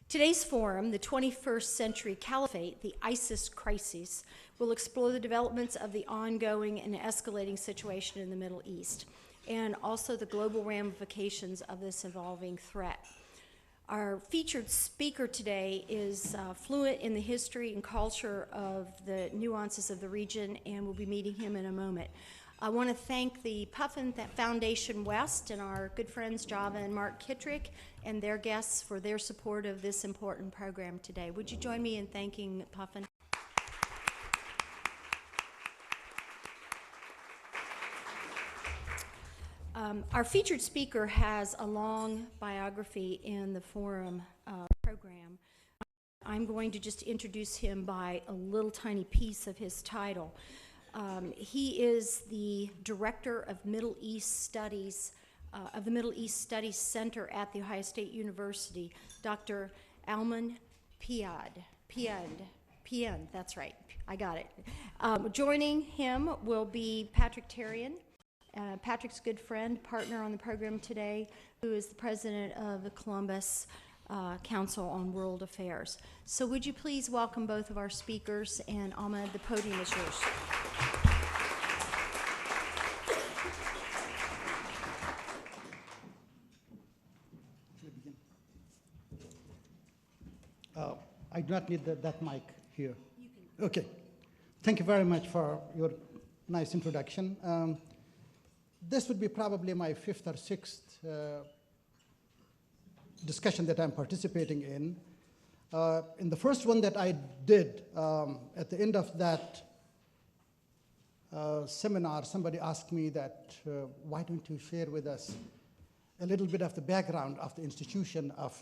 Today's forum, the 21st Century Caliphate, the ISIS crisis, will explore the developments of the ongoing and escalating situation in the Middle East, and also the global ramifications of this evolving threat. Our featured speaker today is fluent in the history and culture of the nuances of the region, and we'll be meeting him in a moment. I want to thank the Payind Foundation West and our good friends Java and Mark Kittrick and their guests for their support of this important program today. Would you join me in thanking Payind? Our featured speaker has a long biography in the forum program. I'm going to just introduce him by a little tiny piece of his title. He is the director of Middle East Studies of the Middle East Studies Center at The Ohio State University, Dr. Alman Payind, that's right, I got it. Joining him will be Patrick Terrien. Patrick's a good friend, partner on the program today, who is the president of the Columbus Council on World Affairs. So would you please welcome both of our speakers, and Ahmed, the podium is yours. I do not need that mic here. Okay. Thank you very much for your nice introduction. This would be probably my fifth or sixth discussion that I'm participating in. In the first one that I did, at the end of that seminar, somebody asked me that, why don't you share with us a little bit of the background of the institution of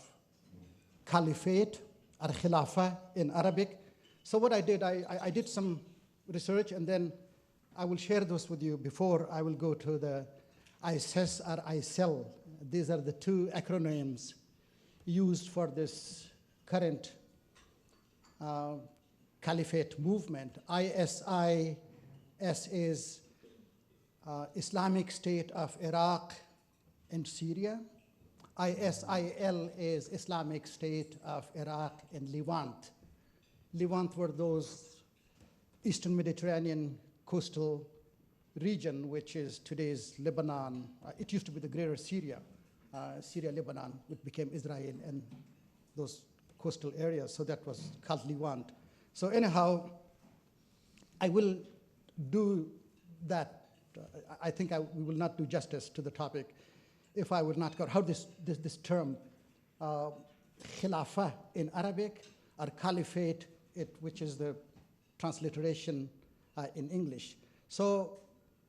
Caliphate, or Khilafah in Arabic. So what I did, I did some research, and then I will share those with you before I will go to the ISIS or ISIL. These are the two acronyms used for this current caliphate movement. ISIS is Islamic State of Iraq and Syria. ISIL is Islamic State of Iraq and Levant. Levant were those Eastern Mediterranean coastal region, which is today's Lebanon. It used to be the greater Syria, Lebanon, which became Israel and those coastal areas, so that was called Levant. So anyhow, I will do that. I think we will not do justice to the topic if I would not go how this term, Khilafah in Arabic, or Caliphate, which is the transliteration in English. So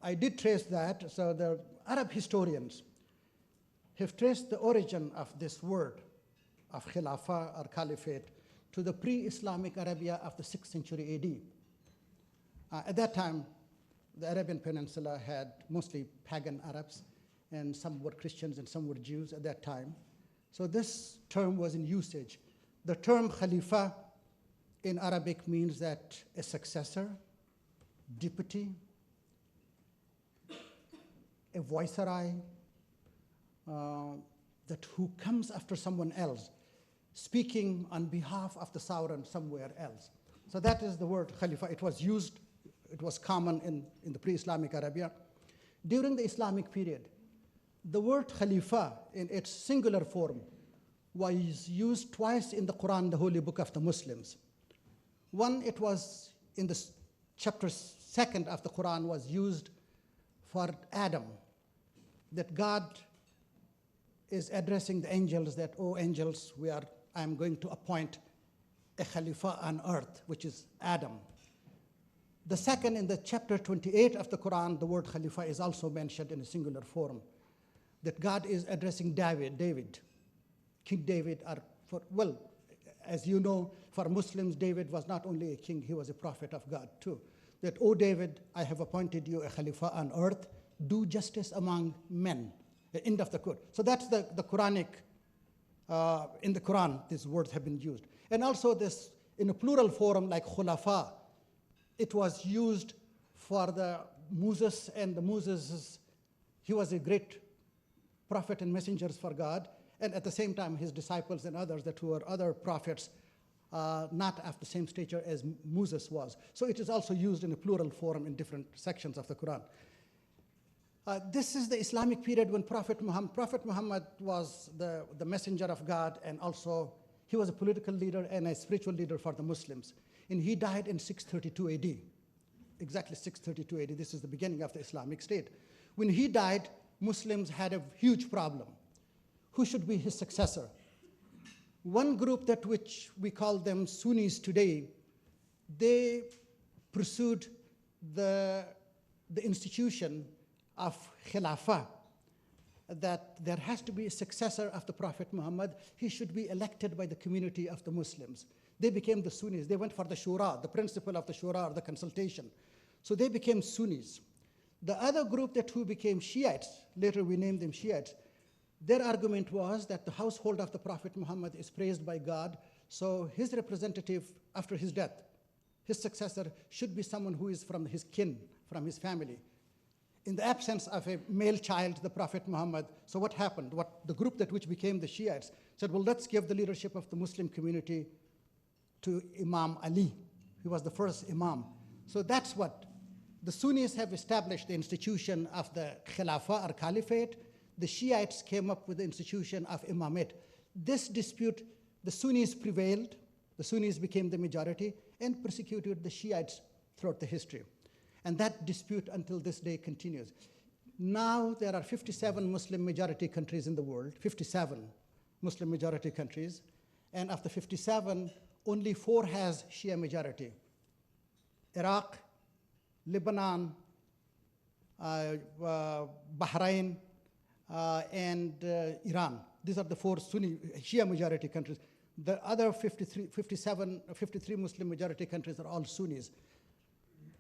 I did trace that. So the Arab historians have traced the origin of this word of Khilafah or Caliphate to the pre-Islamic Arabia of the 6th century AD. At that time, the Arabian Peninsula had mostly pagan Arabs, and some were Christians and some were Jews at that time. So this term was in usage. The term Khalifa in Arabic means that a successor, deputy, a viceroy, that who comes after someone else, speaking on behalf of the sovereign somewhere else. So that is the word Khalifa. It was used, it was common in the pre-Islamic Arabia. During the Islamic period, the word Khalifa in its singular form was used twice in the Quran, the holy book of the Muslims. One, it was in the chapter 2nd of the Quran, was used for Adam, that God is addressing the angels that, oh angels, I am going to appoint a Khalifa on earth, which is Adam. The second, in the chapter 28 of the Quran, the word Khalifa is also mentioned in a singular form, that God is addressing David, King David, as you know, for Muslims, David was not only a king, he was a prophet of God too. That, oh David, I have appointed you a Khalifa on earth, do justice among men, the end of the Quran. So that's the Quranic, in the Quran, these words have been used. And also this, in a plural form like Khulafa, it was used for the Moses, and the Moses, he was a great prophet and messengers for God, And at the same time, his disciples and others that were other prophets, not of the same stature as Moses was. So it is also used in a plural form in different sections of the Quran. This is the Islamic period when Prophet Muhammad was the messenger of God, and also he was a political leader and a spiritual leader for the Muslims. And he died in 632 AD, exactly 632 AD. This is the beginning of the Islamic State. When he died, Muslims had a huge problem. Who should be his successor? One group that which we call them Sunnis today, they pursued the institution of Khilafah, that there has to be a successor of the Prophet Muhammad. He should be elected by the community of the Muslims. They became the Sunnis. They went for the Shura, the principle of the Shura, or the consultation. So they became Sunnis. The other group who became Shiites, later we named them Shiites, their argument was that the household of the Prophet Muhammad is praised by God, so his representative after his death, his successor, should be someone who is from his kin, from his family. In the absence of a male child, the Prophet Muhammad, so what happened? The group which became the Shiites said, well, let's give the leadership of the Muslim community to Imam Ali. He was the first Imam. So that's what the Sunnis have established, the institution of the Khilafah or Caliphate. The Shiites came up with the institution of Imamate. This dispute, the Sunnis prevailed, the Sunnis became the majority, and persecuted the Shiites throughout the history. And that dispute until this day continues. Now there are 57 Muslim majority countries in the world, 57 Muslim majority countries, and of the 57, only 4 has Shia majority. Iraq, Lebanon, Bahrain, and Iran. These are the 4 Sunni Shia majority countries. The other 53 Muslim majority countries are all Sunnis.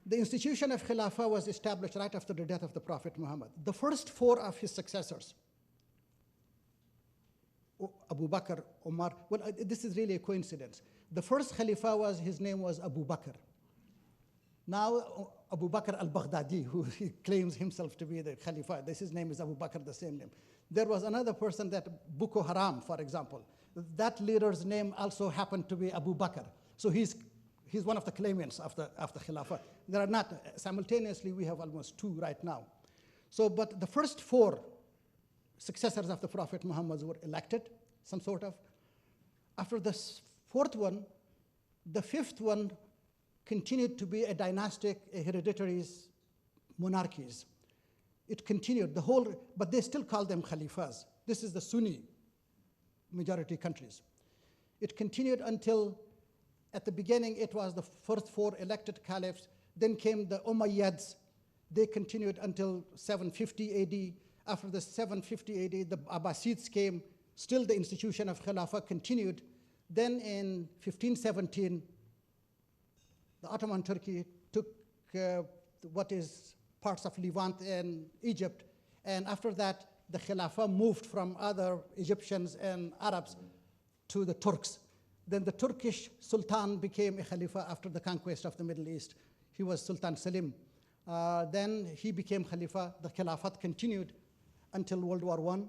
The institution of Khilafah was established right after the death of the Prophet Muhammad. The first 4 of his successors, Abu Bakr, Umar, well, this is really a coincidence. The first Khalifa his name was Abu Bakr. Now, Abu Bakr al-Baghdadi, who he claims himself to be the Khalifa, his name is Abu Bakr, the same name. There was another person, that Boko Haram, for example. That leader's name also happened to be Abu Bakr. So he's one of the claimants of the Khilafah. There are not, simultaneously, we have almost 2 right now. So, but the first 4 successors of the Prophet Muhammad were elected, some sort of. After the 4th one, the 5th one continued to be a dynastic, a hereditary monarchies. It continued, but they still call them Khalifas. This is the Sunni majority countries. It continued until, at the beginning, it was the first 4 elected caliphs. Then came the Umayyads. They continued until 750 AD. After the 750 AD, the Abbasids came. Still, the institution of Khilafah continued. Then in 1517, the Ottoman Turkey took what is parts of Levant and Egypt. And after that, the Khilafah moved from other Egyptians and Arabs to the Turks. Then the Turkish Sultan became a Khalifa after the conquest of the Middle East. He was Sultan Selim. Then he became Khalifa. The Khilafat continued until World War I.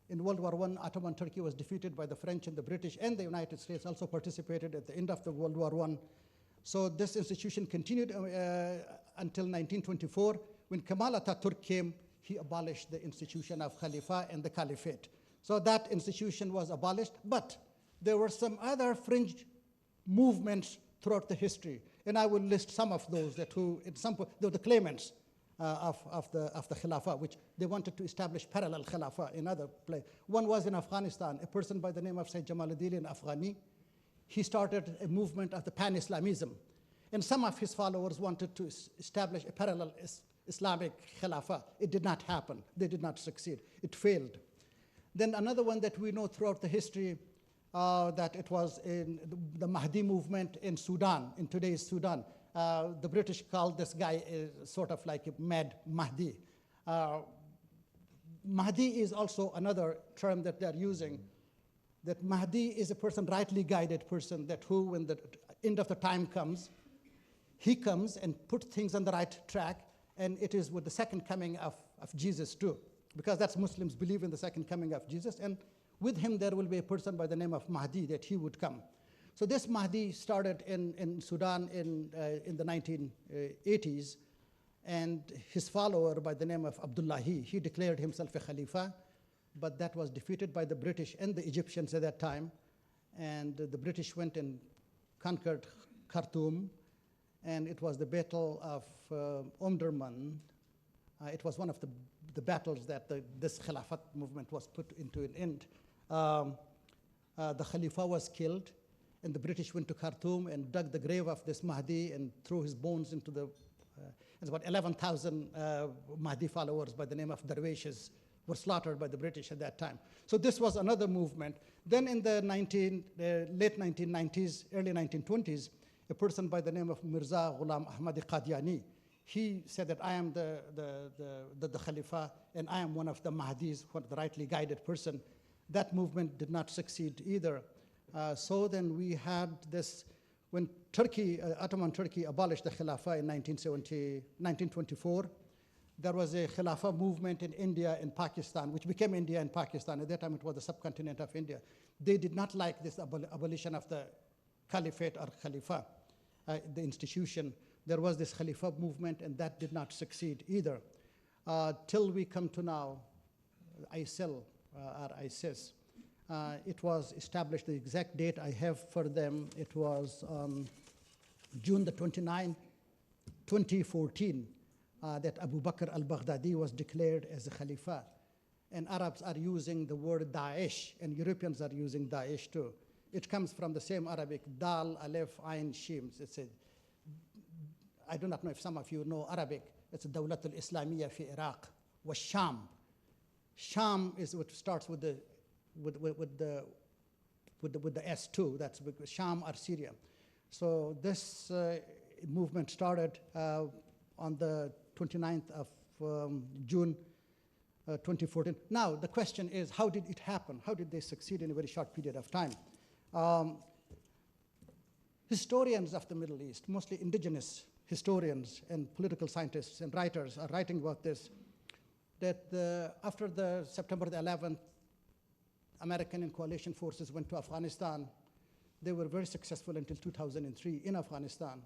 In World War I, Ottoman Turkey was defeated by the French and the British, and the United States also participated at the end of the World War I. So this institution continued until 1924. When Kemal Atatürk came, he abolished the institution of Khalifa and the Caliphate. So that institution was abolished, but there were some other fringe movements throughout the history, and I will list some of those they were the claimants of the Khilafah, which they wanted to establish parallel Khilafah in other places. One was in Afghanistan, a person by the name of Sayyid Jamaluddin Afghani. He started a movement of the pan-Islamism, and some of his followers wanted to establish a parallel Islamic Khilafah. It did not happen. They did not succeed. It failed. Then another one that we know throughout the history, that it was in the Mahdi movement in Sudan, in today's Sudan. The British called this guy sort of like a mad Mahdi. Mahdi is also another term that they're using, that Mahdi is a person, rightly guided person, that who, when the end of the time comes, he comes and puts things on the right track, and it is with the second coming of Jesus too, because that's Muslims believe in the second coming of Jesus, and with him there will be a person by the name of Mahdi, that he would come. So this Mahdi started in Sudan in the 1980s, and his follower by the name of Abdullahi, he declared himself a Khalifa, but that was defeated by the British and the Egyptians at that time. And the British went and conquered Khartoum, and it was the Battle of Omdurman. It was one of the battles that this Khilafat movement was put into an end. The Khalifa was killed, and the British went to Khartoum and dug the grave of this Mahdi and threw his bones into the, it's about 11,000 Mahdi followers by the name of Darwishes were slaughtered by the British at that time. So this was another movement. Then in the late 1990s, early 1920s, a person by the name of Mirza Ghulam Ahmad Qadiani, he said that I am the Khalifa and I am one of the Mahdis, the rightly guided person. That movement did not succeed either. So then we had this, when Turkey, Ottoman Turkey abolished the Khilafah in 1924, there was a Khilafah movement in India and Pakistan, which became India and Pakistan. At that time, it was the subcontinent of India. They did not like this abolition of the Caliphate or Khalifa, the institution. There was this Khalifa movement, and that did not succeed either. Till we come to now, ISIL or ISIS. It was established, the exact date I have for them, it was June the 29th, 2014, that Abu Bakr al-Baghdadi was declared as a Khalifa. And Arabs are using the word Daesh, and Europeans are using Daesh too. It comes from the same Arabic, Dal, Aleph, Ain, Shim. It's a, I do not know if some of you know Arabic. It's a Dawlat al-Islamiyya fi Iraq, was Sham. Sham is what starts with the S2, that's Sham or Syria. So this movement started on the 29th of June 2014. Now the question is, how did it happen? How did they succeed in a very short period of time? Historians of the Middle East, mostly indigenous historians and political scientists and writers are writing about this, that after the September the 11th, American and coalition forces went to Afghanistan. They were very successful until 2003 in Afghanistan.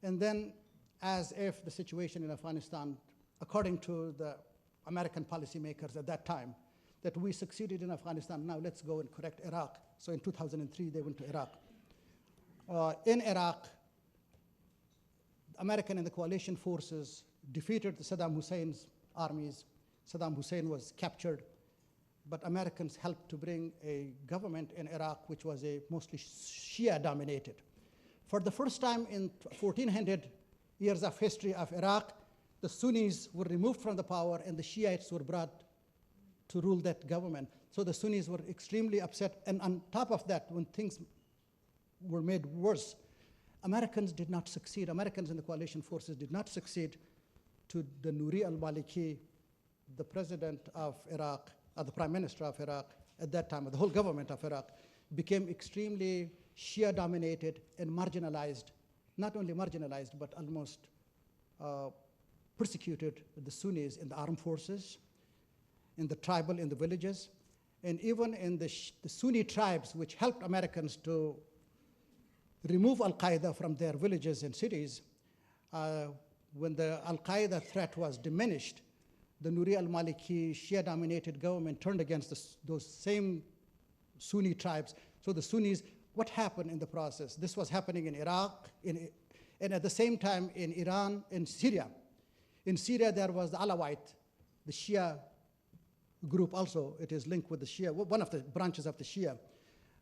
And then, as if the situation in Afghanistan, according to the American policymakers at that time, that we succeeded in Afghanistan, now let's go and correct Iraq. So in 2003, they went to Iraq. In Iraq, American and the coalition forces defeated Saddam Hussein's armies. Saddam Hussein was captured, but Americans helped to bring a government in Iraq which was a mostly Shia dominated. For the first time in 1400 years of history of Iraq, the Sunnis were removed from the power and the Shiites were brought to rule that government. So the Sunnis were extremely upset, and on top of that, when things were made worse, Americans did not succeed. Americans and the coalition forces did not succeed to the Nouri al-Maliki, the president of Iraq, or the prime minister of Iraq at that time, or the whole government of Iraq, became extremely Shia-dominated and marginalized, not only marginalized, but almost persecuted the Sunnis in the armed forces, in the tribal, in the villages, and even in the Sunni tribes, which helped Americans to remove Al-Qaeda from their villages and cities. When the Al-Qaeda threat was diminished, the Nouri al-Maliki Shia-dominated government turned against those same Sunni tribes. So the Sunnis, what happened in the process? This was happening in Iraq, and at the same time in Iran and Syria. In Syria, there was the Alawite, the Shia group also. It is linked with the Shia, one of the branches of the Shia.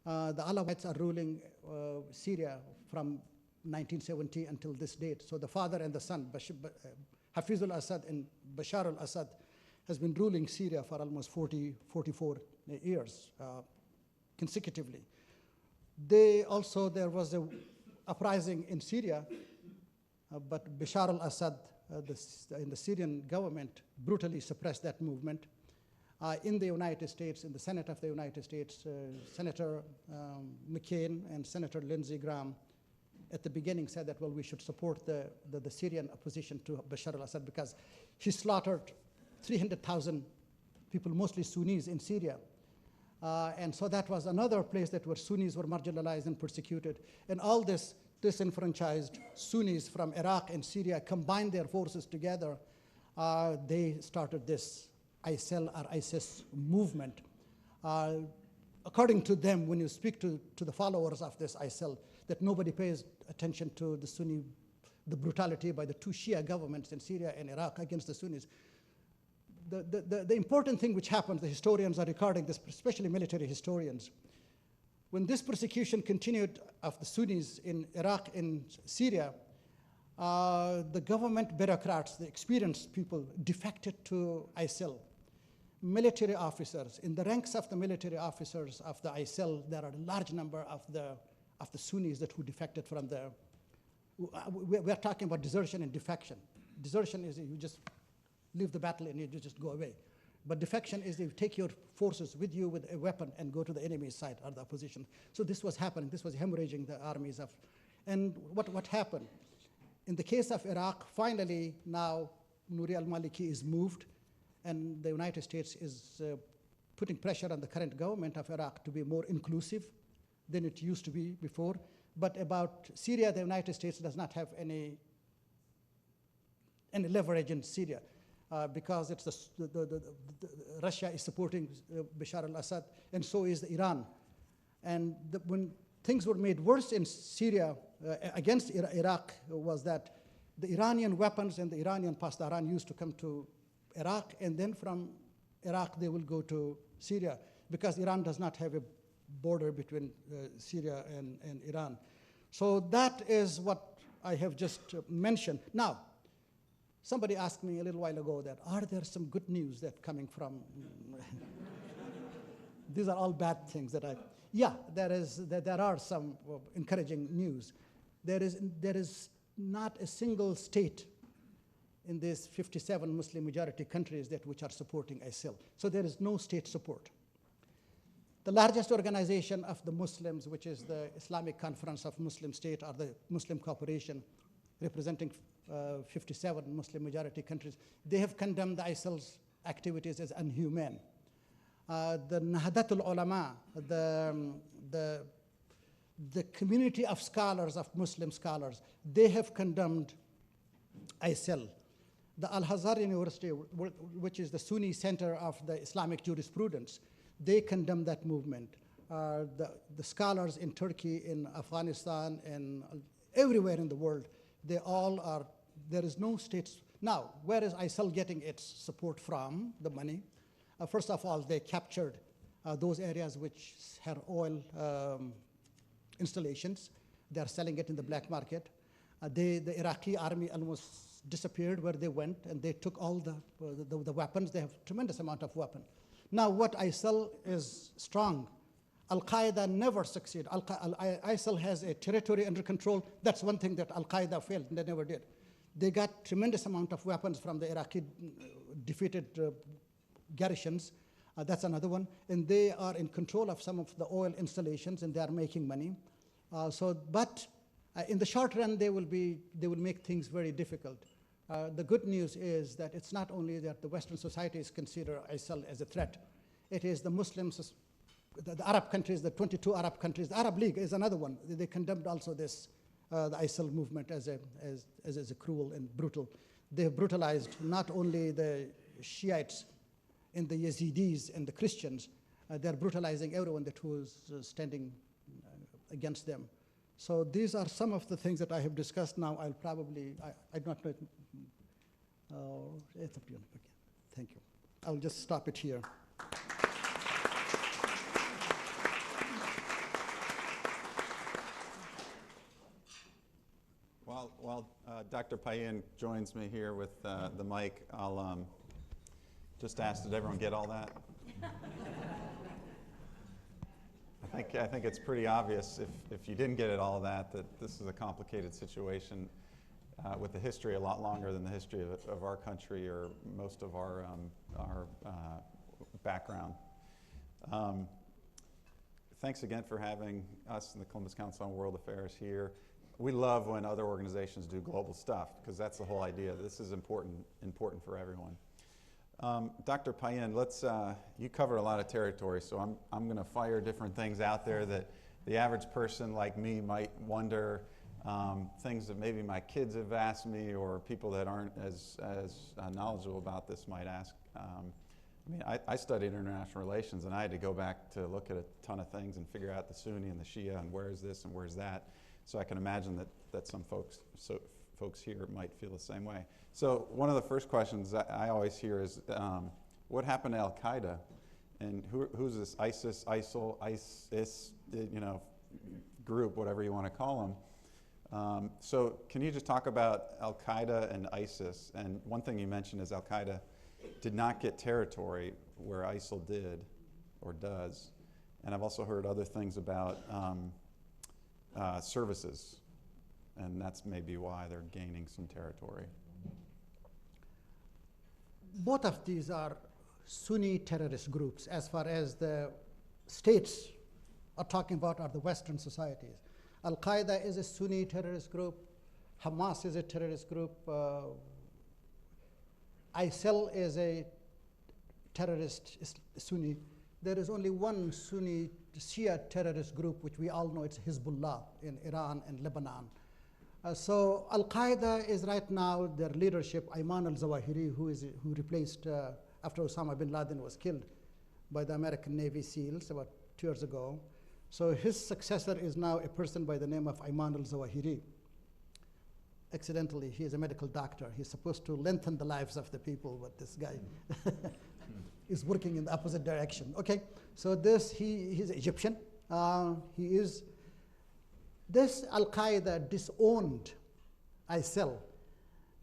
The Alawites are ruling Syria from 1970 until this date. So the father and the son, Hafiz al-Assad and Bashar al-Assad, has been ruling Syria for almost 44 years consecutively. There was an uprising in Syria, but Bashar al-Assad in the Syrian government brutally suppressed that movement. In the United States, in the Senate of the United States, Senator McCain and Senator Lindsey Graham at the beginning said that, well, we should support the Syrian opposition to Bashar al-Assad because he slaughtered 300,000 people, mostly Sunnis in Syria. And so that was another place that where Sunnis were marginalized and persecuted. And all this disenfranchised Sunnis from Iraq and Syria combined their forces together. They started this ISIL or ISIS movement. According to them, when you speak to the followers of this ISIL, that nobody pays attention to the brutality by the two Shia governments in Syria and Iraq against the Sunnis. The important thing which happened, the historians are recording this, especially military historians. When this persecution continued of the Sunnis in Iraq and Syria, the government bureaucrats, the experienced people, defected to ISIL. Military officers, in the ranks of the military officers of the ISIL, there are a large number of the Sunnis who defected from the, we're talking about desertion and defection. Desertion is you just leave the battle and you just go away. But defection is you take your forces with you with a weapon and go to the enemy's side or the opposition. So this was happening. This was hemorrhaging the armies of, and what happened? In the case of Iraq, finally now Nouri al-Maliki is moved, and the United States is putting pressure on the current government of Iraq to be more inclusive than it used to be before. But about Syria, the United States does not have any leverage in Syria because it's Russia is supporting Bashar al-Assad, and so is Iran. And when things were made worse in Syria against Iraq was that the Iranian weapons and the Iranian Pasdaran used to come to Iraq, and then from Iraq they will go to Syria because Iran does not have a border between Syria and Iran. So that is what I have just mentioned. Now, somebody asked me a little while ago that, are there some good news that coming from, these are all bad things that yeah, there are some encouraging news. There is not a single state in these 57 Muslim majority countries which are supporting ISIL. So there is no state support. The largest organization of the Muslims, which is the Islamic Conference of Muslim States, or the Muslim Cooperation, representing 57 Muslim majority countries, they have condemned the ISIL's activities as inhumane. The Nahdatul Ulama, the community of scholars, of Muslim scholars, they have condemned ISIL. The Al-Azhar University, which is the Sunni center of the Islamic jurisprudence, they condemn that movement. The scholars in Turkey, in Afghanistan, and everywhere in the world, they all are, there is no states. Now, where is ISIL getting its support from, the money? First of all, they captured those areas which had oil installations. They're selling it in the black market. The Iraqi army almost disappeared where they went, and they took all the weapons. They have a tremendous amount of weapons. Now, what ISIL is strong. Al-Qaeda never succeeded. ISIL has a territory under control. That's one thing that Al-Qaeda failed, and they never did. They got tremendous amount of weapons from the Iraqi defeated garrisons. That's another one. And they are in control of some of the oil installations, and they are making money. But in the short run, they will make things very difficult. The good news is that it's not only that the Western societies consider ISIL as a threat. It is the Muslims, the Arab countries, the 22 Arab countries. The Arab League is another one. They condemned also this, the ISIL movement as a cruel and brutal. They have brutalized not only the Shiites and the Yazidis and the Christians, they're brutalizing everyone who is standing against them. So these are some of the things that I have discussed. Now I'll probably, I don't know, it's up to you. Okay. Thank you. I'll just stop it here. While Dr. Payind joins me here with the mic, I'll just ask, did everyone get all that? I think it's pretty obvious if you didn't get it all that this is a complicated situation with a history a lot longer than the history of our country or most of our background. Thanks again for having us in the Columbus Council on World Affairs here. We love when other organizations do global stuff because that's the whole idea. This is important for everyone. Dr. Payind, you cover a lot of territory, so I'm going to fire different things out there that the average person like me might wonder, things that maybe my kids have asked me or people that aren't as knowledgeable about this might ask. I studied international relations, and I had to go back to look at a ton of things and figure out the Sunni and the Shia and where's this and where's that. So I can imagine that some folks here might feel the same way. So one of the first questions I always hear is, what happened to Al-Qaeda? And who's this ISIS, ISIL, ISIS, group, whatever you want to call them? So can you just talk about Al-Qaeda and ISIS? And one thing you mentioned is Al-Qaeda did not get territory where ISIL did or does. And I've also heard other things about services, and that's maybe why they're gaining some territory. Both of these are Sunni terrorist groups as far as the states are talking about, are the Western societies. Al-Qaeda is a Sunni terrorist group. Hamas is a terrorist group. ISIL is a terrorist Sunni. There is only one Sunni Shia terrorist group, which we all know, it's Hezbollah in Iran and Lebanon. So Al-Qaeda is right now, their leadership, Ayman al-Zawahiri, who replaced, after Osama bin Laden was killed by the American Navy SEALs about 2 years ago. So his successor is now a person by the name of Ayman al-Zawahiri. Accidentally, he is a medical doctor. He's supposed to lengthen the lives of the people, but this guy is working in the opposite direction. Okay, so he's Egyptian. This Al-Qaeda disowned ISIL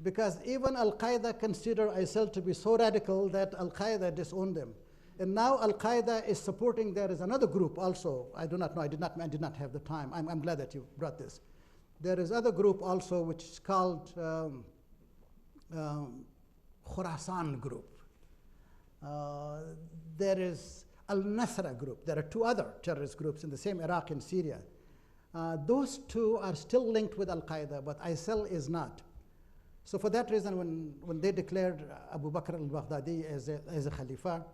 because even Al-Qaeda considered ISIL to be so radical that Al-Qaeda disowned them. And now Al-Qaeda is supporting, there is another group also, I do not know, I did not have the time. I'm glad that you brought this. There is other group also which is called Khorasan group. There is Al-Nusra group. There are 2 other terrorist groups in the same Iraq and Syria. Those 2 are still linked with Al-Qaeda, but ISIL is not. So for that reason, when they declared Abu Bakr al-Baghdadi as a Khalifa,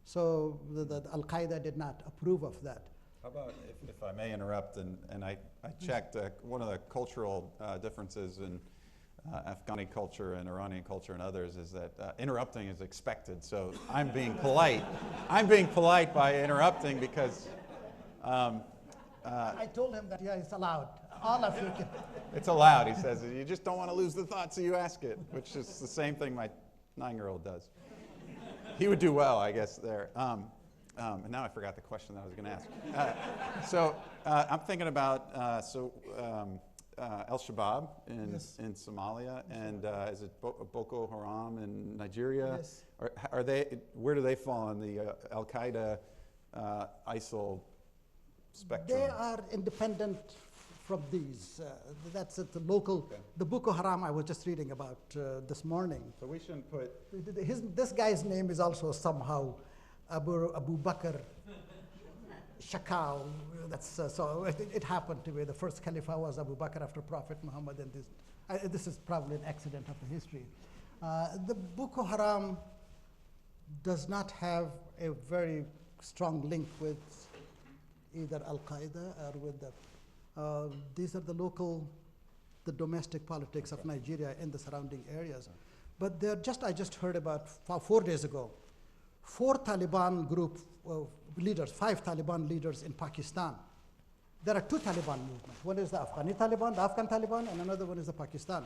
so the Al-Qaeda did not approve of that. How about, if I may interrupt, and I checked, one of the cultural differences in Afghani culture and Iranian culture and others is that interrupting is expected. So I'm being polite. I'm being polite by interrupting because I told him that, yeah, it's allowed. All of you can. It's allowed, he says. You just don't want to lose the thought, so you ask it, which is the same thing my 9-year-old does. He would do well, I guess, there. And now I forgot the question that I was going to ask. So I'm thinking about Al-Shabaab in Somalia, and is it Boko Haram in Nigeria? Yes. Where do they fall on the Al-Qaeda, ISIL spectrum? They are independent from these. That's the local, okay. The Boko Haram I was just reading about this morning. So we shouldn't put... This guy's name is also somehow Abu Bakr Shakal. That's, so it happened to be the first Caliph was Abu Bakr after Prophet Muhammad, and this is probably an accident of the history. The Boko Haram does not have a very strong link with either Al-Qaeda or with the, these are the domestic politics of Nigeria and the surrounding areas. But I just heard about 4 days ago, 4 Taliban group leaders, 5 Taliban leaders in Pakistan. There are 2 Taliban movements. One is the Afghani Taliban, the Afghan Taliban, and another one is the Pakistan.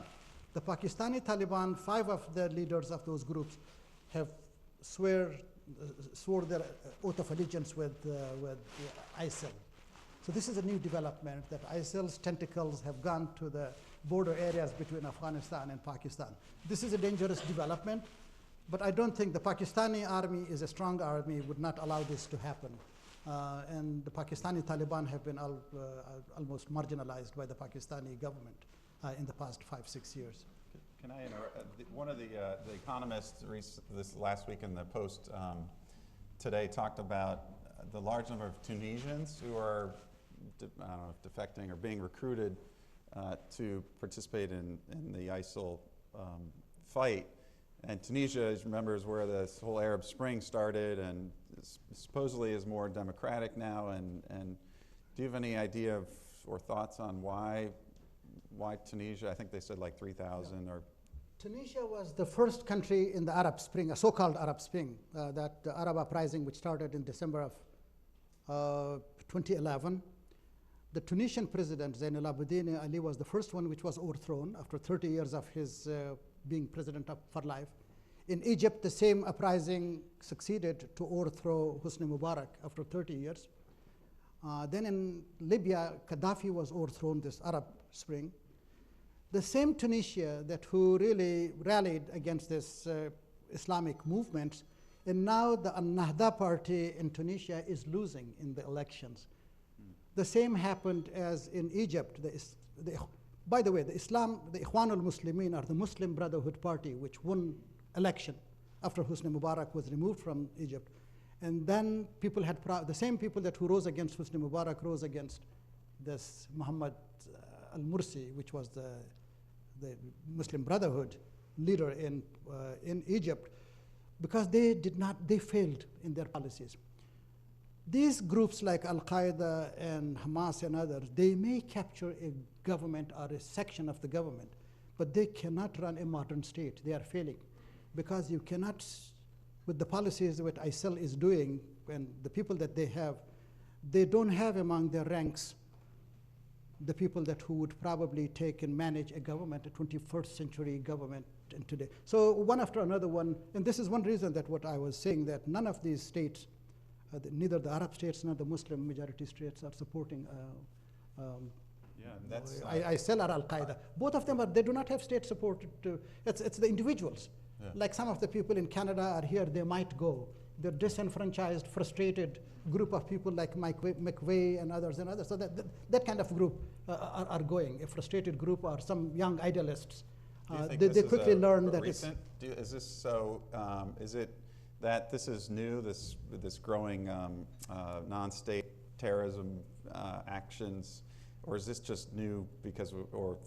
The Pakistani Taliban, 5 of the leaders of those groups have swore their oath of allegiance with ISIL. So this is a new development that ISIL's tentacles have gone to the border areas between Afghanistan and Pakistan. This is a dangerous development, but I don't think the Pakistani army is a strong army, would not allow this to happen. And the Pakistani Taliban have been almost marginalized by the Pakistani government in the past 5-6 years. Can I interrupt? One of the economists this last week in the Post today talked about the large number of Tunisians who are defecting or being recruited to participate in the ISIL fight. And Tunisia, as you remember, is where this whole Arab Spring started, and supposedly is more democratic now. And do you have any idea of, or thoughts on why Tunisia? I think they said like 3,000 or. Tunisia was the first country in the Arab Spring, a so-called Arab Spring, that the Arab uprising, which started in December of 2011. The Tunisian president, Zain al-Abidine Ali, was the first one which was overthrown after 30 years of his being president for life. In Egypt, the same uprising succeeded to overthrow Hosni Mubarak after 30 years. Then in Libya, Gaddafi was overthrown this Arab Spring. The same Tunisia that who really rallied against this Islamic movement, and now the Al-Nahda party in Tunisia is losing in the elections. The same happened as in Egypt. By the way, the Ikhwan al-Muslimin are the Muslim Brotherhood Party, which won election after Hosni Mubarak was removed from Egypt. And then people had, the same people that who rose against Hosni Mubarak rose against this Muhammad al-Mursi, which was the Muslim Brotherhood leader in Egypt, because they failed in their policies. These groups like Al-Qaeda and Hamas and others, they may capture a government or a section of the government, but they cannot run a modern state. They are failing, because you cannot, with the policies that ISIL is doing and the people that they don't have among their ranks the people that who would probably take and manage a government, a 21st century government today. So one after another one, and this is one reason that what I was saying, that none of these states, neither the Arab states nor the Muslim majority states are supporting ISIL or Al-Qaeda. Both of them they do not have state support. It's the individuals. Yeah. Like some of the people in Canada are here, they might go. They're disenfranchised, frustrated group of people like Mike McVeigh and others. So that kind of group are going, a frustrated group or some young idealists. They quickly learn that recent, is this so, is it that this is new, this growing non-state terrorism actions, or is this just new because, or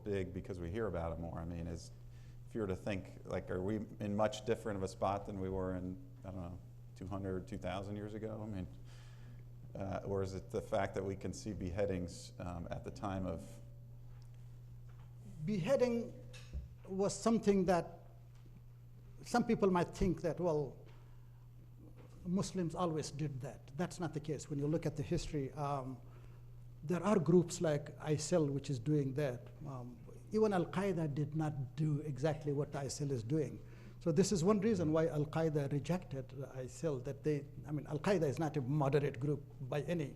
big because we hear about it more? I mean, if you were to think, like, are we in much different of a spot than we were in, I don't know, 200, 2,000 years ago? I mean, or is it the fact that we can see beheadings at the time of? Beheading was something that some people might think that, well, Muslims always did that. That's not the case. When you look at the history, there are groups like ISIL which is doing that. Even Al-Qaeda did not do exactly what ISIL is doing. So this is one reason why Al-Qaeda rejected ISIL, that Al-Qaeda is not a moderate group by any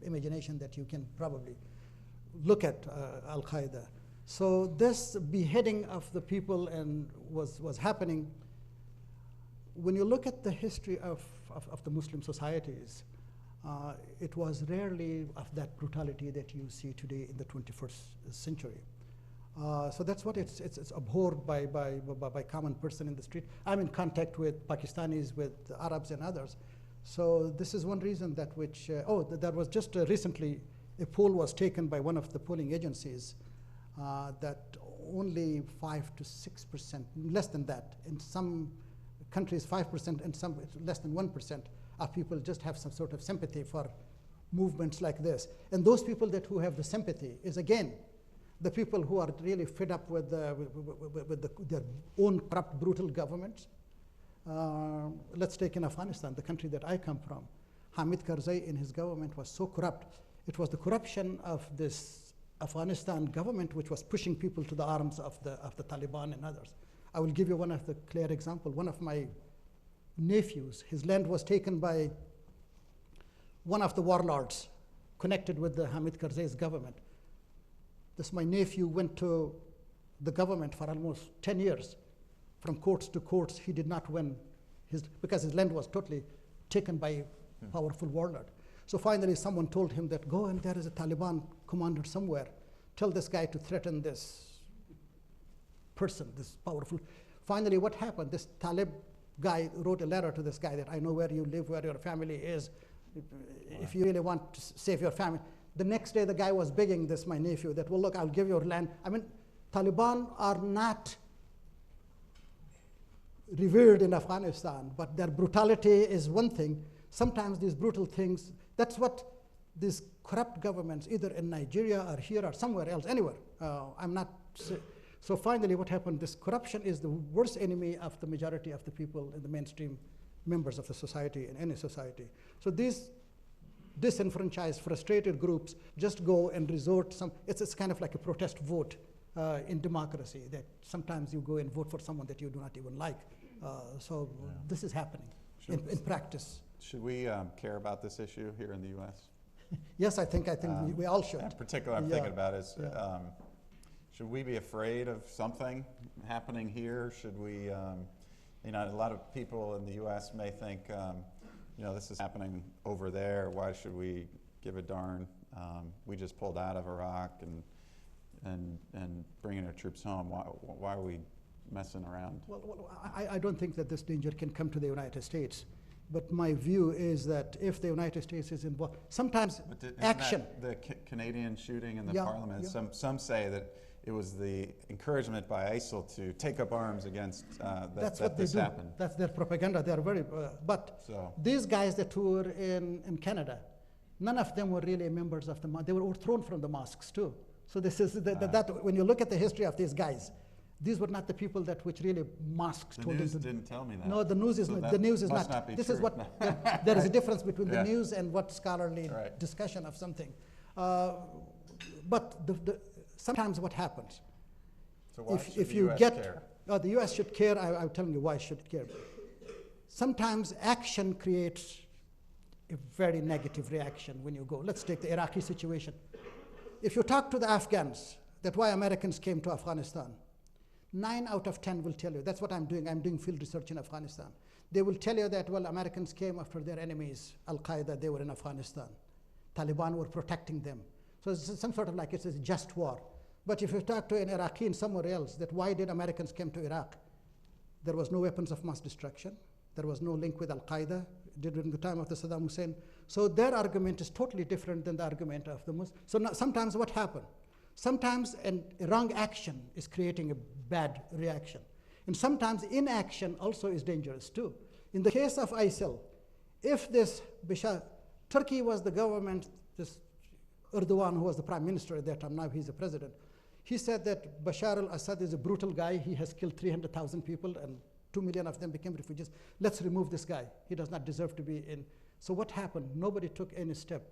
imagination that you can probably look at Al-Qaeda. So this beheading of the people was happening. When you look at the history of the Muslim societies, it was rarely of that brutality that you see today in the 21st century. So that's what it's abhorred by common person in the street. I'm in contact with Pakistanis, with Arabs and others. So this is one reason that that was just recently a poll was taken by one of the polling agencies that only 5 to 6%, less than that, in some countries 5% and some less than 1% of people just have some sort of sympathy for movements like this. And those people who have the sympathy is, again, the people who are really fed up with their own corrupt, brutal governments. Let's take in Afghanistan, the country that I come from. Hamid Karzai in his government was so corrupt. It was the corruption of this Afghanistan government which was pushing people to the arms of the Taliban and others. I will give you one of the clear example. One of my nephews, his land was taken by one of the warlords connected with the Hamid Karzai's government. My nephew went to the government for almost 10 years. From courts to courts, he did not win because his land was totally taken by a powerful warlord. So finally someone told him that, go and there is a Taliban commander somewhere. Tell this guy to threaten this person, this powerful. Finally, what happened? This Talib guy wrote a letter to this guy that I know where you live, where your family is. If you really want to save your family. The next day, the guy was begging my nephew that, well, look, I'll give you your land. Taliban are not revered in Afghanistan, but their brutality is one thing. Sometimes these brutal things, that's what these corrupt governments, either in Nigeria or here or somewhere else, anywhere, so finally what happened, this corruption is the worst enemy of the majority of the people in the mainstream members of the society, in any society. So these disenfranchised, frustrated groups just go and resort it's kind of like a protest vote in democracy, that sometimes you go and vote for someone that you do not even like. This is happening in practice. Should we care about this issue here in the U.S.? Yes, I think we all should. In particular, I'm thinking about is, should we be afraid of something happening here? Should we, a lot of people in the U.S. may think, this is happening over there. Why should we give a darn? We just pulled out of Iraq and bringing our troops home. Why are we messing around? Well, I don't think that this danger can come to the United States. But my view is that if the United States is involved, sometimes action. The Canadian shooting in the parliament, some say that it was the encouragement by ISIL to take up arms against That's what they do. Happened. That's their propaganda. They're very, these guys that were in Canada, none of them were really members of they were thrown from the mosques too. So this is, when you look at the history of these guys, these were not the people which really mosques told them. The news didn't tell me that. No, the news is not. The news is not. Be this true. Is what there is a difference between the news and what scholarly discussion of something. But sometimes what happens? So why should if the you US get, care? The U.S. should care. I'm telling you why it should care. Sometimes action creates a very negative reaction when you go. Let's take the Iraqi situation. If you talk to the Afghans, that's why Americans came to Afghanistan. 9 out of 10 will tell you, that's what I'm doing. I'm doing field research in Afghanistan. They will tell you that, well, Americans came after their enemies, Al-Qaeda, they were in Afghanistan. Taliban were protecting them. So it's some sort of like it's a just war. But if you talk to an Iraqi and somewhere else, that why did Americans come to Iraq? There was no weapons of mass destruction. There was no link with Al-Qaeda during the time of the Saddam Hussein. So their argument is totally different than the argument of the Muslims. So sometimes what happened? Sometimes a wrong action is creating a bad reaction. And sometimes inaction also is dangerous too. In the case of ISIL, if this Turkey was the government, this Erdogan, who was the prime minister at that time, now he's the president, he said that Bashar al-Assad is a brutal guy. He has killed 300,000 people and 2 million of them became refugees. Let's remove this guy. He does not deserve to be in. So what happened? Nobody took any step.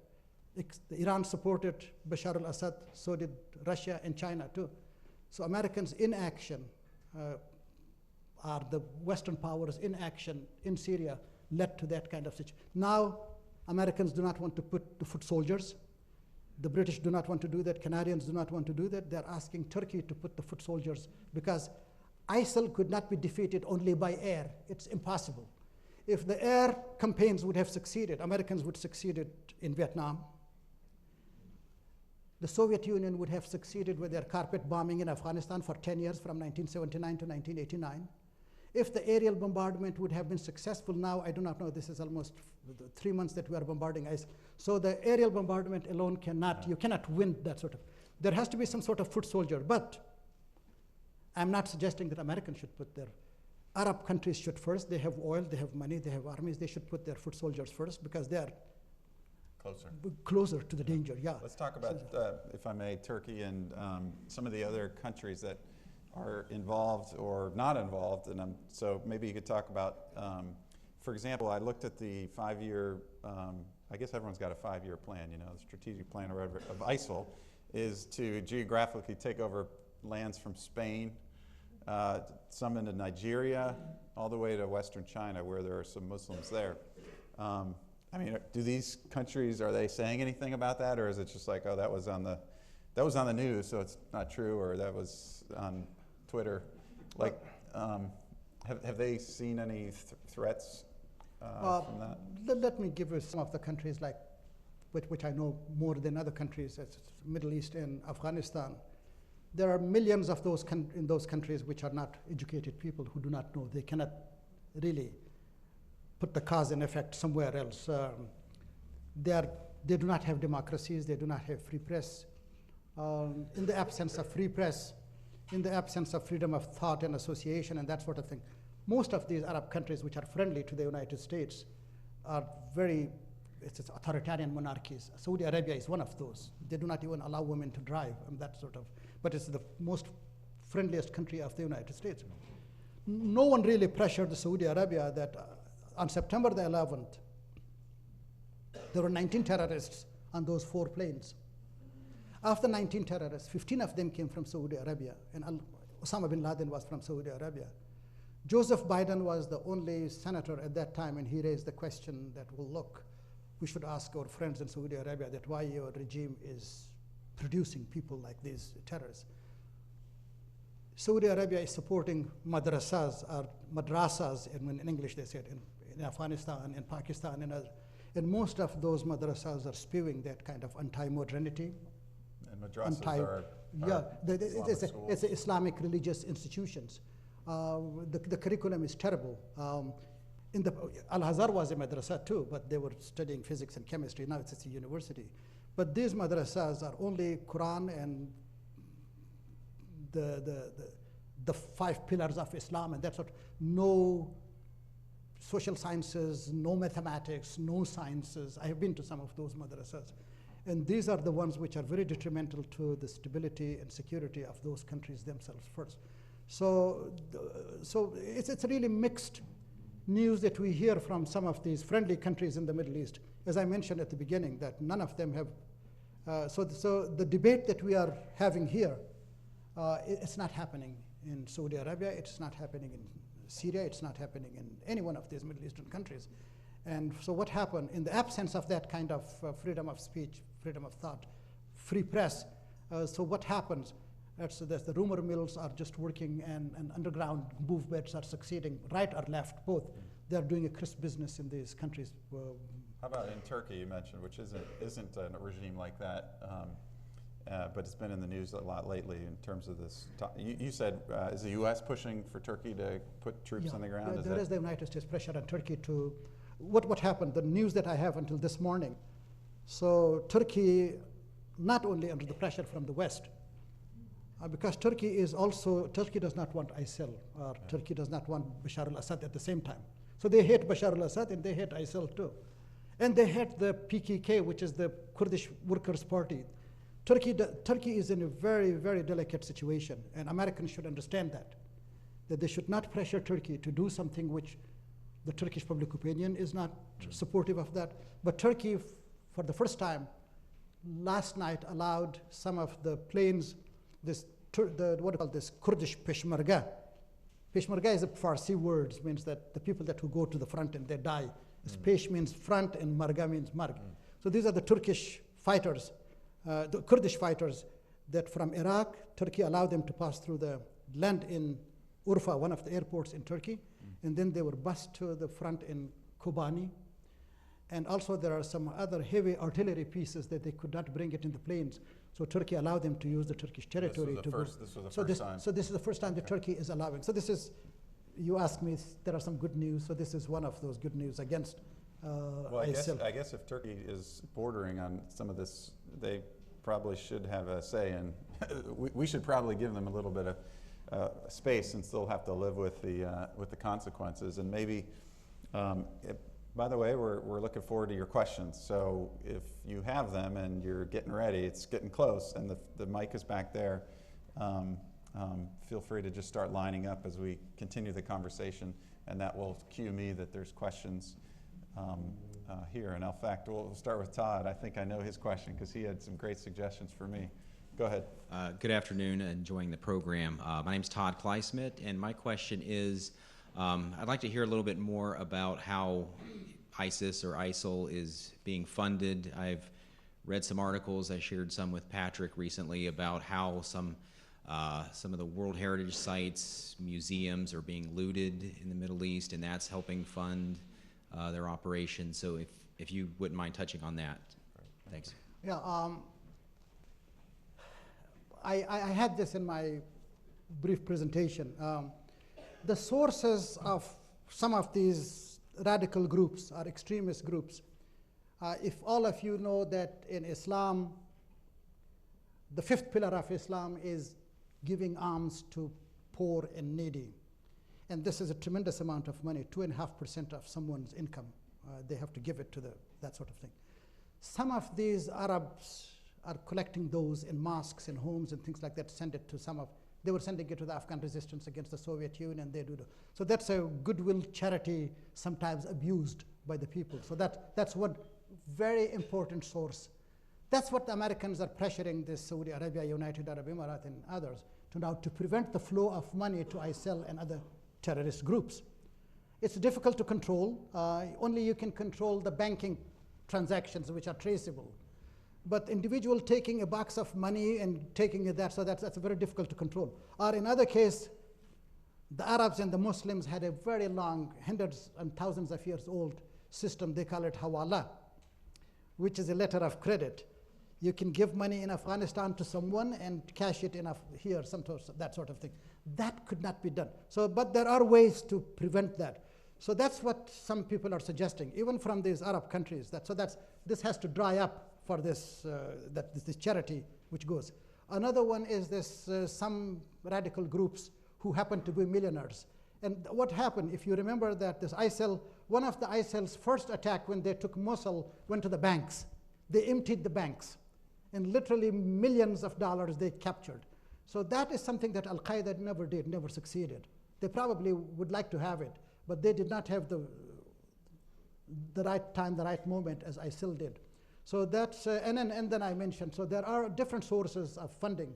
Iran supported Bashar al-Assad, so did Russia and China too. So Americans in action, are the Western powers in action in Syria led to that kind of situation. Now, Americans do not want to put the foot soldiers. The British do not want to do that. Canadians do not want to do that. They're asking Turkey to put the foot soldiers because ISIL could not be defeated only by air. It's impossible. If the air campaigns would have succeeded, Americans would have succeeded in Vietnam. The Soviet Union would have succeeded with their carpet bombing in Afghanistan for 10 years from 1979 to 1989. If the aerial bombardment would have been successful now, I do not know, this is almost 3 months that we are bombarding ISIL. So the aerial bombardment alone you cannot win that sort of. There has to be some sort of foot soldier, but I'm not suggesting that Americans should put their, Arab countries should first. They have oil, they have money, they have armies, they should put their foot soldiers first because they are closer to the danger, yeah. Let's talk about, if I may, Turkey and some of the other countries that are involved or not involved. And so maybe you could talk about, for example, I looked at the 5-year, I guess everyone's got a 5-year plan, the strategic plan of ISIL is to geographically take over lands from Spain, some into Nigeria, all the way to Western China where there are some Muslims there. I mean, do these countries, are they saying anything about that, or is it just like, oh, that was on the news, so it's not true, or that was on Twitter? Like, have they seen any threats from that? Let me give you some of the countries like which I know more than other countries, as Middle East and Afghanistan. There are millions of those in those countries which are not educated people who do not know. They cannot really put the cause and effect somewhere else. They do not have democracies. They do not have free press. In the absence of free press, in the absence of freedom of thought and association and that sort of thing, most of these Arab countries which are friendly to the United States are it's authoritarian monarchies. Saudi Arabia is one of those. They do not even allow women to drive and that sort of, but it's the most friendliest country of the United States. No one really pressured Saudi Arabia that on September the 11th, there were 19 terrorists on those 4 planes. Of the 19 terrorists, 15 of them came from Saudi Arabia, and Osama bin Laden was from Saudi Arabia. Joseph Biden was the only senator at that time, and he raised the question that, well, look, we should ask our friends in Saudi Arabia that why your regime is producing people like these terrorists. Saudi Arabia is supporting madrasas, or madrasas, in English they said, in Afghanistan, in Pakistan, and others. And most of those madrasas are spewing that kind of anti-modernity. And madrasas are it's Islamic religious institutions. The curriculum is terrible. Al-Azhar was a madrasa too, but they were studying physics and chemistry. Now it's a university. But these madrasas are only Quran and the 5 pillars of Islam, and that's what, no social sciences, no mathematics, no sciences. I have been to some of those madrasas. And these are the ones which are very detrimental to the stability and security of those countries themselves first. So it's really mixed news that we hear from some of these friendly countries in the Middle East. As I mentioned at the beginning, that none of them have, so the debate that we are having here, it's not happening in Saudi Arabia, it's not happening in Syria, it's not happening in any one of these Middle Eastern countries. And so what happened, in the absence of that kind of freedom of speech, freedom of thought, free press, so what happens? The rumor mills are just working, and underground movements are succeeding, right or left, both. They're doing a crisp business in these countries. How about in Turkey, you mentioned, which isn't a regime like that, but it's been in the news a lot lately in terms of this. You said, is the U.S. pushing for Turkey to put troops on the ground? There is the United States pressure on Turkey to, what happened, the news that I have until this morning. So Turkey, not only under the pressure from the West, because Turkey does not want ISIL, or Turkey does not want Bashar al-Assad at the same time. So they hate Bashar al-Assad and they hate ISIL too. And they hate the PKK, which is the Kurdish Workers' Party. Turkey is in a very, very delicate situation, and Americans should understand that they should not pressure Turkey to do something which the Turkish public opinion is not supportive of that. But Turkey, for the first time, last night allowed some of the planes, this Kurdish Peshmerga. Peshmerga is a Farsi word, means that the people that who go to the front and they die. Pesh means front and Marga means marg. So these are the Turkish fighters, the Kurdish fighters that from Iraq, Turkey allowed them to pass through the land in Urfa, one of the airports in Turkey, and then they were bused to the front in Kobani. And also there are some other heavy artillery pieces that they could not bring it in the planes. So Turkey allowed them to use the Turkish territory. This was the first time. So this is the first time that Turkey is allowing. So this is, you ask me, there are some good news. So this is one of those good news against ISIL. I guess if Turkey is bordering on some of this, they probably should have a say, and we should probably give them a little bit of space, since they'll have to live with the consequences. And maybe, by the way, we're looking forward to your questions. So if you have them and you're getting ready, it's getting close, and the mic is back there. Feel free to just start lining up as we continue the conversation, and that will cue me that there's questions here. And in fact, we'll start with Todd. I think I know his question because he had some great suggestions for me. Go ahead. Good afternoon, enjoying the program. My name's Todd Kleismith, and my question is, I'd like to hear a little bit more about how ISIS or ISIL is being funded. I've read some articles, I shared some with Patrick recently, about how some of the World Heritage sites, museums are being looted in the Middle East, and that's helping fund their operations. So if you wouldn't mind touching on that. Thanks. Yeah, I had this in my brief presentation. The sources of some of these radical groups or extremist groups, if all of you know that in Islam, the 5th pillar of Islam is giving alms to poor and needy. and this is a tremendous amount of money, 2.5% of someone's income. They have to give it to that sort of thing. Some of these Arabs are collecting those in mosques, in homes, and things like that, send it to they were sending it to the Afghan resistance against the Soviet Union, so that's a goodwill charity, sometimes abused by the people. So that's one very important source. That's what the Americans are pressuring this Saudi Arabia, United Arab Emirates, and others to prevent the flow of money to ISIL and other terrorist groups. It's difficult to control. Only you can control the banking transactions, which are traceable. But individual taking a box of money and taking that, so that's very difficult to control. Or in other case, the Arabs and the Muslims had a very long, hundreds and thousands of years old system. They call it hawala, which is a letter of credit. You can give money in Afghanistan to someone and cash it in here, that sort of thing. That could not be done. But there are ways to prevent that. So that's what some people are suggesting, even from these Arab countries. This has to dry up for this charity which goes. Another one is some radical groups who happen to be millionaires. And what happened, if you remember that this ISIL, one of the ISIL's first attack when they took Mosul went to the banks. They emptied the banks, and literally millions of dollars they captured. So that is something that Al-Qaeda never succeeded. They probably would like to have it, but they did not have the right time, the right moment as ISIL did. So that's, and then I mentioned, so there are different sources of funding,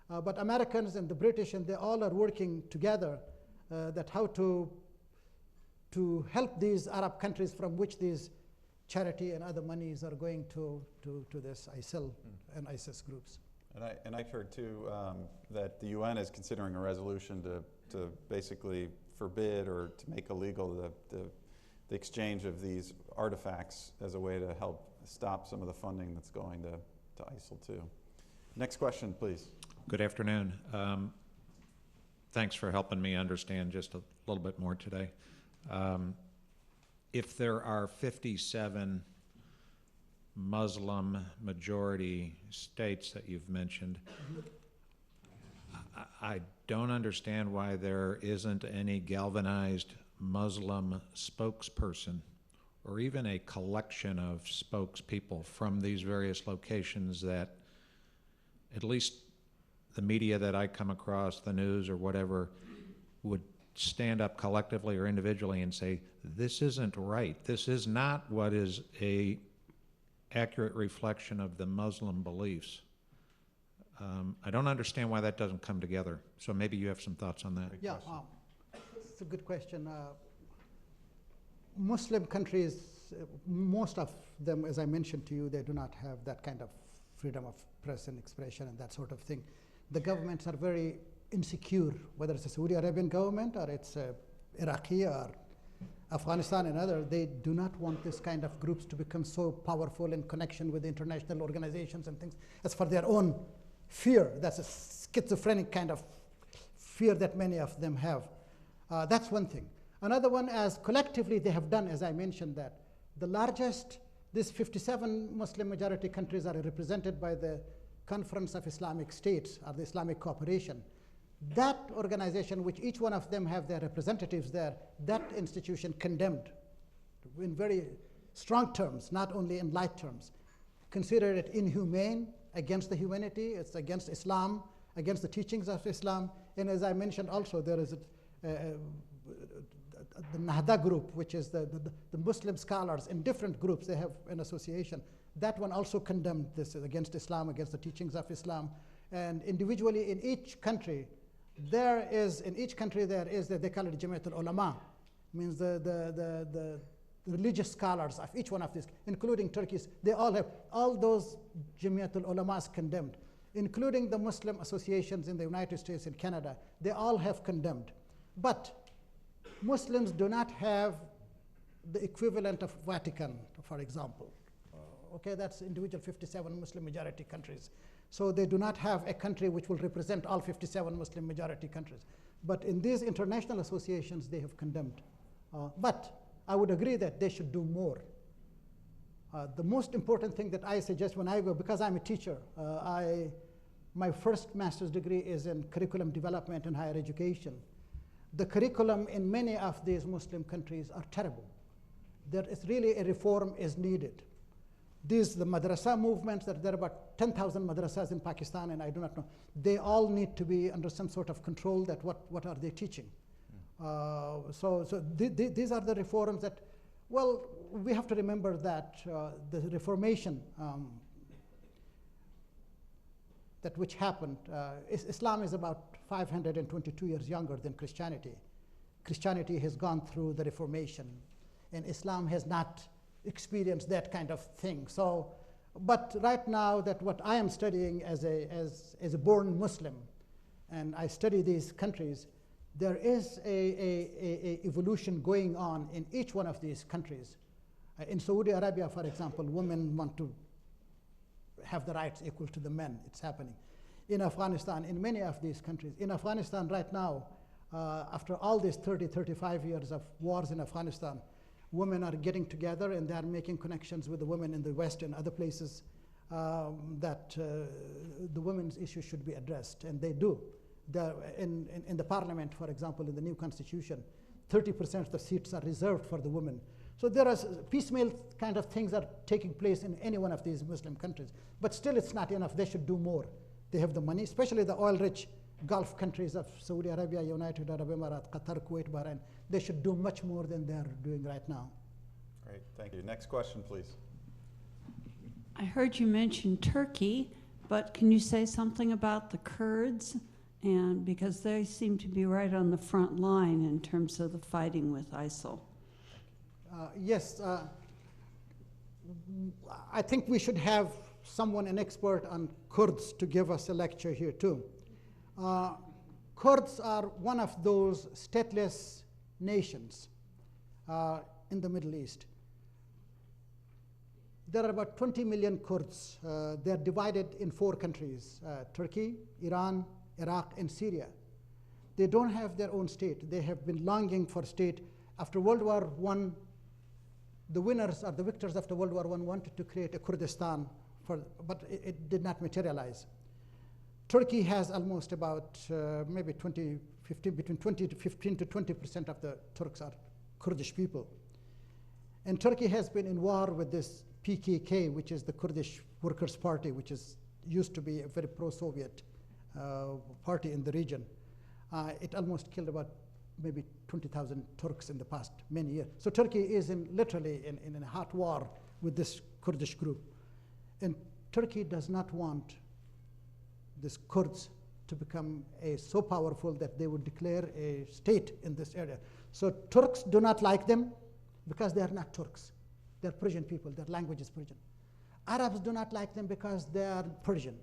but Americans and the British, and they all are working together that how to help these Arab countries from which these charity and other monies are going to this ISIL and ISIS groups. And I've heard too that the UN is considering a resolution to basically forbid or to make illegal the exchange of these artifacts as a way to help stop some of the funding that's going to ISIL too. Next question, please. Good afternoon. Thanks for helping me understand just a little bit more today. If there are 57 Muslim majority states that you've mentioned, I don't understand why there isn't any galvanized Muslim spokesperson or even a collection of spokespeople from these various locations that at least the media that I come across, the news or whatever, would stand up collectively or individually and say, this isn't right. This is not what is a accurate reflection of the Muslim beliefs. I don't understand why that doesn't come together. So maybe you have some thoughts on that. Yeah, it's a good question. Muslim countries, most of them, as I mentioned to you, they do not have that kind of freedom of press and expression and that sort of thing. The governments are very insecure, whether it's the Saudi Arabian government or it's Iraqi or Afghanistan and other, they do not want this kind of groups to become so powerful in connection with international organizations and things. As for their own fear, that's a schizophrenic kind of fear that many of them have. That's one thing. Another one, as collectively they have done, as I mentioned, that the largest, these 57 Muslim majority countries are represented by the Conference of Islamic States, or the Islamic Cooperation. That organization, which each one of them have their representatives there, that institution condemned in very strong terms, not only in light terms. Considered it inhumane, against the humanity, it's against Islam, against the teachings of Islam. And as I mentioned also, there is the Nahda group, which is the Muslim scholars in different groups, they have an association. That one also condemned this against Islam, against the teachings of Islam. And individually in each country, they call it Jamiat al-Ulama, means the religious scholars of each one of these, including Turkeys, they all have, all those Jamiat al-Ulamas condemned, including the Muslim associations in the United States and Canada, they all have condemned. But Muslims do not have the equivalent of Vatican, for example. Okay, that's individual 57 Muslim majority countries. So they do not have a country which will represent all 57 Muslim majority countries. But in these international associations, they have condemned. But I would agree that they should do more. The most important thing that I suggest when I go, because I'm a teacher, my first master's degree is in curriculum development and higher education. The curriculum in many of these Muslim countries are terrible. There is really a reform is needed. The madrasa movements, that there are about 10,000 madrasas in Pakistan, and I do not know, they all need to be under some sort of control that what are they teaching. These are the reforms that, well, we have to remember that the Reformation that which happened, Islam is about 522 years younger than Christianity. Christianity has gone through the Reformation, and Islam has not experienced that kind of thing. So, but right now, that what I am studying as a born Muslim, and I study these countries, there is a evolution going on in each one of these countries. In Saudi Arabia, for example, women want to have the rights equal to the men. It's happening. In Afghanistan, in many of these countries. In Afghanistan right now, after all these 30, 35 years of wars in Afghanistan, women are getting together and they are making connections with the women in the West and other places that the women's issue should be addressed, and they do. In the parliament, for example, in the new constitution, 30% of the seats are reserved for the women. So there are piecemeal kind of things that are taking place in any one of these Muslim countries. But still it's not enough. They should do more. They have the money, especially the oil-rich Gulf countries of Saudi Arabia, United Arab Emirates, Qatar, Kuwait, Bahrain. They should do much more than they're doing right now. Great, thank you. Next question, please. I heard you mention Turkey, but can you say something about the Kurds? And because they seem to be right on the front line in terms of the fighting with ISIL. Yes, I think we should have someone, an expert on Kurds, to give us a lecture here too. Kurds are one of those stateless nations in the Middle East. There are about 20 million Kurds. They're divided in 4 countries, Turkey, Iran, Iraq, and Syria. They don't have their own state. They have been longing for state. After World War I, the winners or the victors after World War I wanted to create a Kurdistan, but it did not materialize. Turkey has almost about maybe between 20 to 15 to 20% of the Turks are Kurdish people. And Turkey has been in war with this PKK, which is the Kurdish Workers' Party, which used to be a very pro-Soviet party in the region. It almost killed about maybe 20,000 Turks in the past many years. So Turkey is literally in a hot war with this Kurdish group. And Turkey does not want these Kurds to become so powerful that they would declare a state in this area. So Turks do not like them because they are not Turks. They're Persian people, their language is Persian. Arabs do not like them because they are Persian.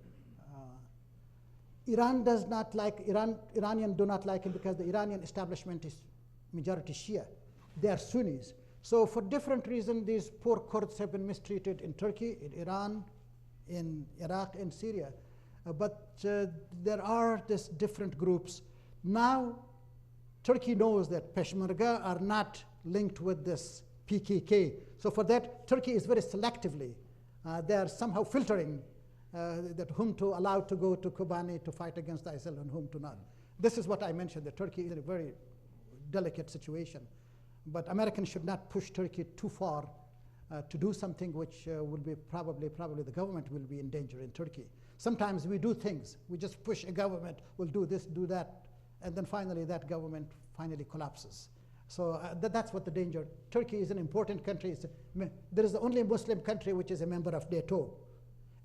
Iran does not like, Iranians do not like him because the Iranian establishment is majority Shia. They are Sunnis. So for different reasons, these poor Kurds have been mistreated in Turkey, in Iran, in Iraq, and Syria. But there are these different groups. Now, Turkey knows that Peshmerga are not linked with this PKK. So for that, Turkey is very selectively, they are somehow filtering that whom to allow to go to Kobani to fight against ISIL and whom to not. This is what I mentioned, that Turkey is in a very delicate situation. But Americans should not push Turkey too far to do something which will be probably the government will be in danger in Turkey. Sometimes we do things, we just push a government, will do this, do that, and then finally that government finally collapses. So that's what the danger. Turkey is an important country. There is the only Muslim country which is a member of NATO.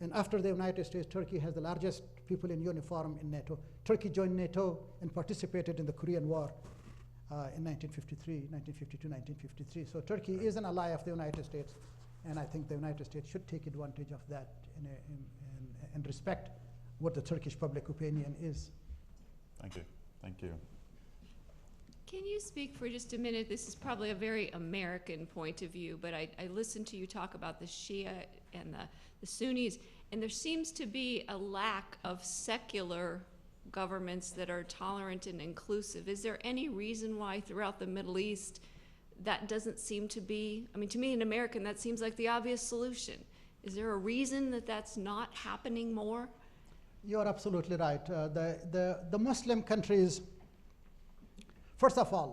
And after the United States, Turkey has the largest people in uniform in NATO. Turkey joined NATO and participated in the Korean War in 1952, 1953. So Turkey is an ally of the United States, and I think the United States should take advantage of that and respect what the Turkish public opinion is. Thank you. Thank you. Can you speak for just a minute? This is probably a very American point of view, but I listened to you talk about the Shia and the Sunnis, and there seems to be a lack of secular governments that are tolerant and inclusive. Is there any reason why throughout the Middle East that doesn't seem to be, I mean, to me, an American, that seems like the obvious solution. Is there a reason that that's not happening more? You're absolutely right. The Muslim countries, first of all,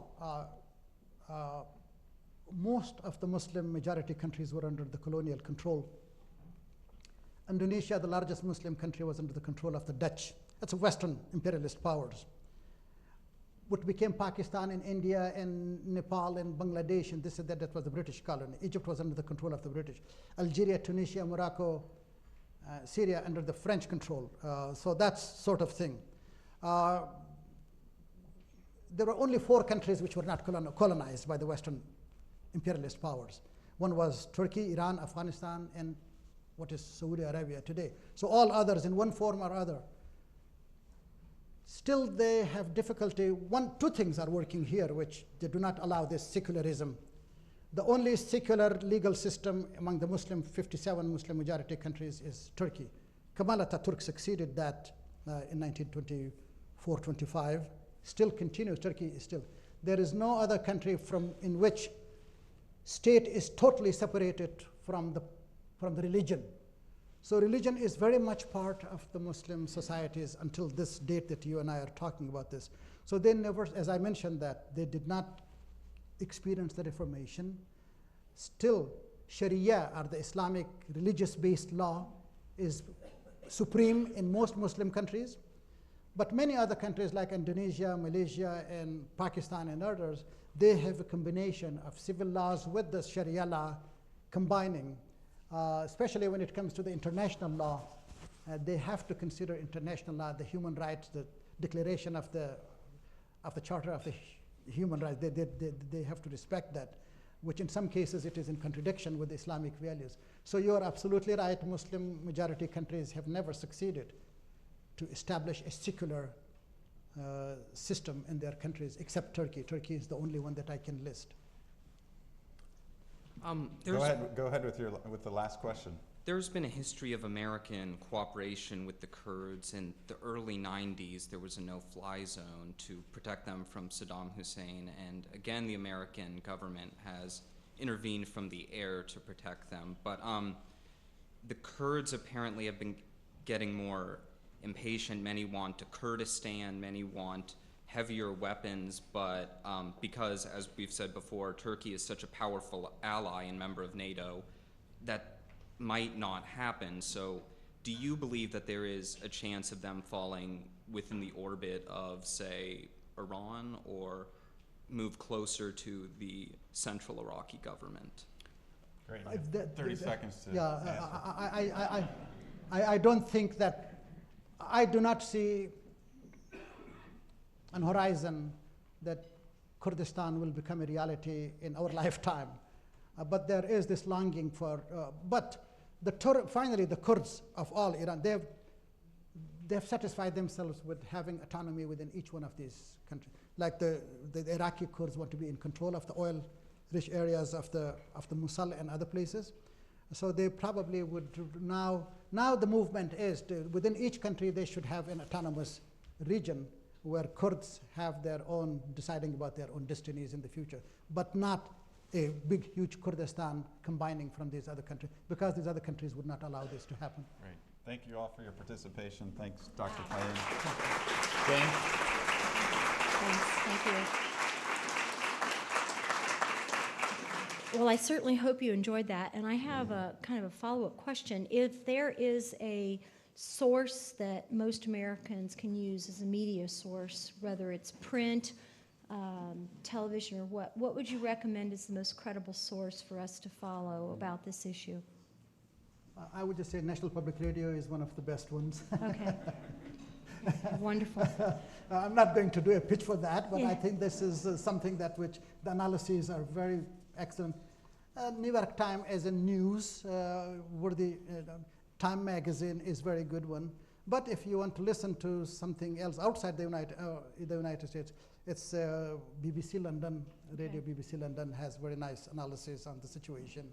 most of the Muslim majority countries were under the colonial control. Indonesia, the largest Muslim country, was under the control of the Dutch. That's a Western imperialist powers. What became Pakistan and India and Nepal and Bangladesh and this and that was the British colony. Egypt was under the control of the British. Algeria, Tunisia, Morocco, Syria under the French control. So that's sort of thing. There were only 4 countries which were not colonized by the Western imperialist powers. One was Turkey, Iran, Afghanistan, and what is Saudi Arabia today. So all others in one form or other. Still they have difficulty. Two things are working here which they do not allow this secularism. The only secular legal system among the 57 Muslim majority countries is Turkey. Kemal Atatürk succeeded that in 1924-25. Still continues, Turkey is still. There is no other country in which state is totally separated from the religion. So religion is very much part of the Muslim societies until this date that you and I are talking about this. So they never, as I mentioned, that they did not experience the Reformation. Still, Sharia, or the Islamic religious-based law, is supreme in most Muslim countries. But many other countries like Indonesia, Malaysia, and Pakistan and others, they have a combination of civil laws with the Sharia law combining. Especially when it comes to the international law, they have to consider international law, the human rights, the declaration of the Charter of the Human Rights. They have to respect that, which in some cases it is in contradiction with Islamic values. So you are absolutely right. Muslim majority countries have never succeeded to establish a secular system in their countries, except Turkey. Turkey is the only one that I can list. Go ahead with the last question. There's been a history of American cooperation with the Kurds. In the early 90s, there was a no-fly zone to protect them from Saddam Hussein, and again, the American government has intervened from the air to protect them. But the Kurds apparently have been getting more impatient. Many want to Kurdistan, many want heavier weapons, but because, as we've said before, Turkey is such a powerful ally and member of NATO, that might not happen. So do you believe that there is a chance of them falling within the orbit of, say, Iran, or move closer to the central Iraqi government? Great. 30 seconds to answer. I don't think that, I do not see on horizon that Kurdistan will become a reality in our lifetime. But there is this longing for, finally the Kurds of all Iran, they have satisfied themselves with having autonomy within each one of these countries. Like the Iraqi Kurds want to be in control of the oil-rich areas of the Mosul and other places. So they probably would now the movement is within each country they should have an autonomous region where Kurds have their own, deciding about their own destinies in the future, but not a big, huge Kurdistan combining from these other countries, because these other countries would not allow this to happen. Great. Thank you all for your participation. Thanks, Dr. Payind. Jane? Thanks. Thank you. Well, I certainly hope you enjoyed that. And I have a kind of a follow-up question. If there is a source that most Americans can use as a media source, whether it's print, television, or what would you recommend as the most credible source for us to follow about this issue? I would just say National Public Radio is one of the best ones. Okay. Wonderful. I'm not going to do a pitch for that, but yeah. I think this is something that which the analyses are very excellent. New York Times as a news worthy, Time magazine is very good one. But if you want to listen to something else outside the United States, it's BBC London, Radio Okay. BBC London has very nice analysis on the situation.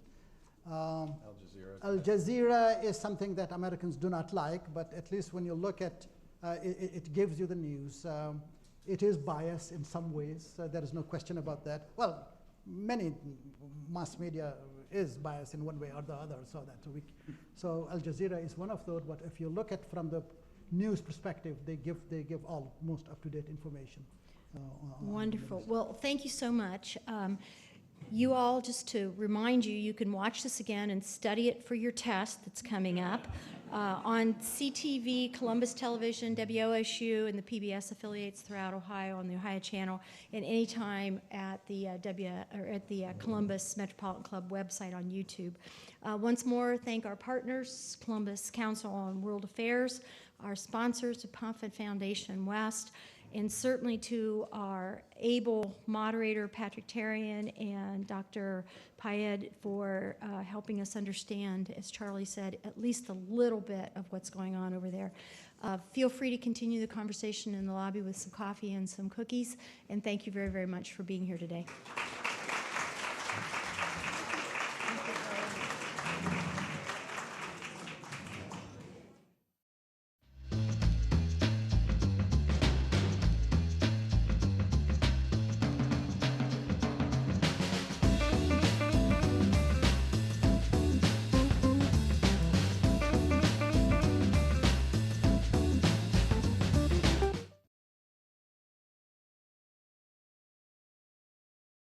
Al Jazeera. Al Jazeera is something that Americans do not like, but at least when you look at it gives you the news. It is biased in some ways, there is no question about that. Well, many mass media is biased in one way or the other, so Al Jazeera is one of those, but if you look at from the news perspective, they give all most up-to-date information. Wonderful. Well, thank you so much. You all, just to remind you, you can watch this again and study it for your test that's coming up on CTV, Columbus Television, WOSU, and the PBS affiliates throughout Ohio on the Ohio Channel, and anytime at the Columbus Metropolitan Club website on YouTube. Once more, thank our partners, Columbus Council on World Affairs, our sponsors, the Pomfret Foundation West, and certainly to our able moderator, Patrick Terrien, and Dr. Payind for helping us understand, as Charlie said, at least a little bit of what's going on over there. Feel free to continue the conversation in the lobby with some coffee and some cookies, and thank you very, very much for being here today.